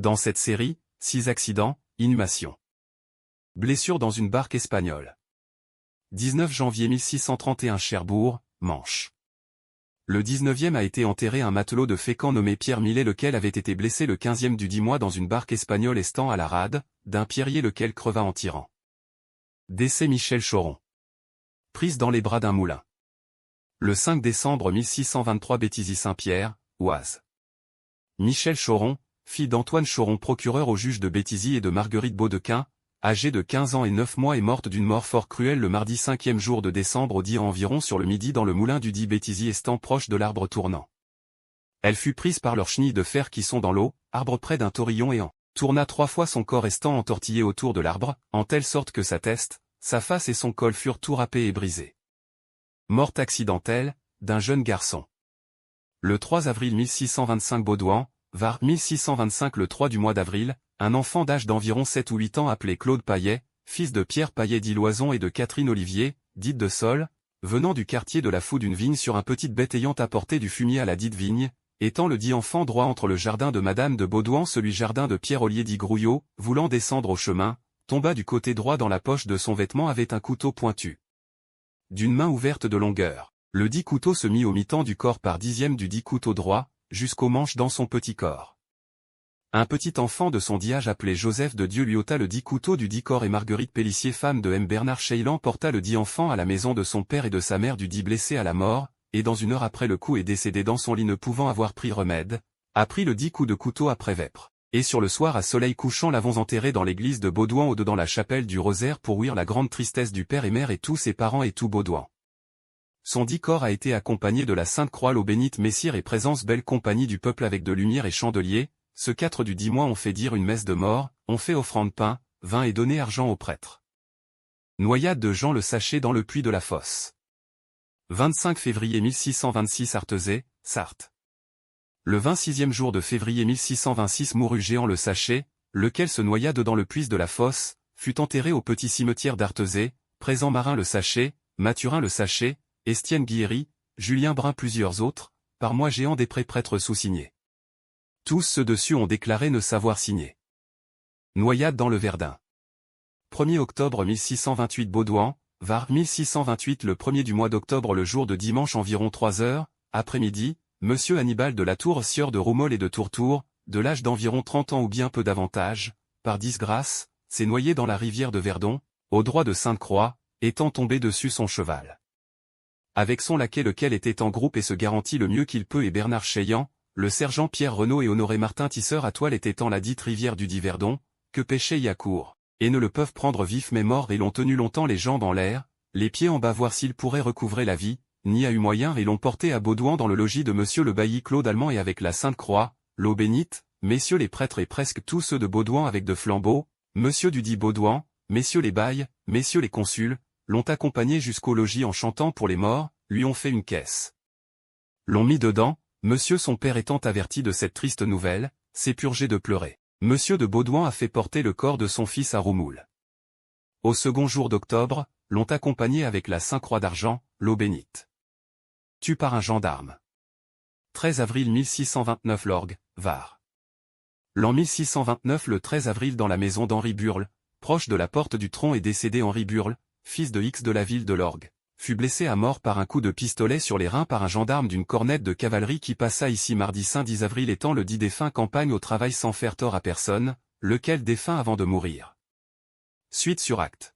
Dans cette série, 6 accidents, inhumations. Blessure dans une barque espagnole. 19 janvier 1631 Cherbourg, Manche. Le 19e a été enterré un matelot de Fécamp nommé Pierre Millet lequel avait été blessé le 15e du 10 mois dans une barque espagnole estant à la rade, d'un pierrier lequel creva en tirant. Décès Michel Choron. Prise dans les bras d'un moulin. Le 5 décembre 1623 Béthisy-Saint-Pierre, Oise. Michel Choron, fille d'Antoine Choron procureur au juge de Béthisy et de Marguerite Baudequin, âgée de 15 ans et 9 mois est morte d'une mort fort cruelle le mardi 5e jour de décembre au dire environ sur le midi dans le moulin du dit Béthisy estant proche de l'arbre tournant. Elle fut prise par leurs chenilles de fer qui sont dans l'eau, arbre près d'un taurillon et en tourna 3 fois son corps estant entortillé autour de l'arbre, en telle sorte que sa teste, sa face et son col furent tout râpés et brisés. Morte accidentelle, d'un jeune garçon. Le 3 avril 1625 Baudouin, Var 1625 le 3 du mois d'avril, un enfant d'âge d'environ 7 ou 8 ans appelé Claude Paillet, fils de Pierre Paillet dit Loison et de Catherine Olivier, dite de Sol, venant du quartier de la Fou d'une vigne sur un petite bête ayant apporté du fumier à la dite vigne, étant le dit enfant droit entre le jardin de Madame de Baudouin celui jardin de Pierre Ollier dit Grouillot, voulant descendre au chemin, tomba du côté droit dans la poche de son vêtement avait un couteau pointu. D'une main ouverte de longueur, le dit couteau se mit au mi-temps du corps par dixième du dit couteau droit, jusqu'au manche dans son petit corps. Un petit enfant de son dit âge appelé Joseph de Dieu lui ôta le dit couteau du dit corps et Marguerite Pélissier femme de M. Bernard Cheillan porta le dit enfant à la maison de son père et de sa mère du dit blessé à la mort, et dans une heure après le coup est décédé dans son lit ne pouvant avoir pris remède, a pris le dit coup de couteau après vêpres. Et sur le soir à soleil couchant l'avons enterré dans l'église de Baudouin au dedans la chapelle du Rosaire pour ouïr la grande tristesse du père et mère et tous ses parents et tout Baudouin. Son dit corps a été accompagné de la Sainte Croix l'eau bénite Messire et présence belle compagnie du peuple avec de lumière et chandeliers, ce 4 du 10 mois on fait dire une messe de mort, on fait offrande pain, vin et donner argent aux prêtres. Noyade de Jean le Sachet dans le puits de la fosse. 25 février 1626 Artezay, Sarthe. Le 26e jour de février 1626 mourut Jean le Sachet, lequel se noya dans le puits de la fosse, fut enterré au petit cimetière d'Artezay, présent Marin le Sachet, Mathurin le Sachet, Estienne Guillery, Julien Brun plusieurs autres, par moi Géant des prêtres sous-signés. Tous ceux dessus ont déclaré ne savoir signer. Noyade dans le Verdun. 1er octobre 1628 Baudouin, Var 1628 le 1er du mois d'octobre le jour de dimanche environ 3 heures, après-midi, Monsieur Hannibal de la Tour sieur de Roumol et de Tourtour, de l'âge d'environ 30 ans ou bien peu davantage, par disgrâce, s'est noyé dans la rivière de Verdon, au droit de Sainte-Croix, étant tombé dessus son cheval. Avec son laquais lequel était en groupe et se garantit le mieux qu'il peut et Bernard Cheillan, le sergent Pierre Renaud et Honoré Martin Tisseur à toile étant la dite rivière du dit Verdon, que pêchaient y à court, et ne le peuvent prendre vif mais mort et l'ont tenu longtemps les jambes en l'air, les pieds en bas voir s'ils pourraient recouvrer la vie, n'y a eu moyen et l'ont porté à Baudouin dans le logis de monsieur le bailli Claude Allemand et avec la Sainte Croix, l'eau bénite, messieurs les prêtres et presque tous ceux de Baudouin avec de flambeaux, monsieur du dit Baudouin, messieurs les bailles, messieurs les consuls, l'ont accompagné jusqu'au logis en chantant pour les morts, lui ont fait une caisse. L'ont mis dedans, monsieur son père étant averti de cette triste nouvelle, s'est purgé de pleurer. Monsieur de Baudouin a fait porter le corps de son fils à Roumoul. Au second jour d'octobre, l'ont accompagné avec la Sainte-Croix d'argent, l'eau bénite. Tue par un gendarme. 13 avril 1629 Lorgues, Var. L'an 1629 le 13 avril dans la maison d'Henri Burle, proche de la porte du Tron est décédé Henri Burle, fils de X de la ville de Lorgues, fut blessé à mort par un coup de pistolet sur les reins par un gendarme d'une cornette de cavalerie qui passa ici mardi saint 10 avril étant le dit défunt campagne au travail sans faire tort à personne, lequel défunt avant de mourir. Suite sur acte.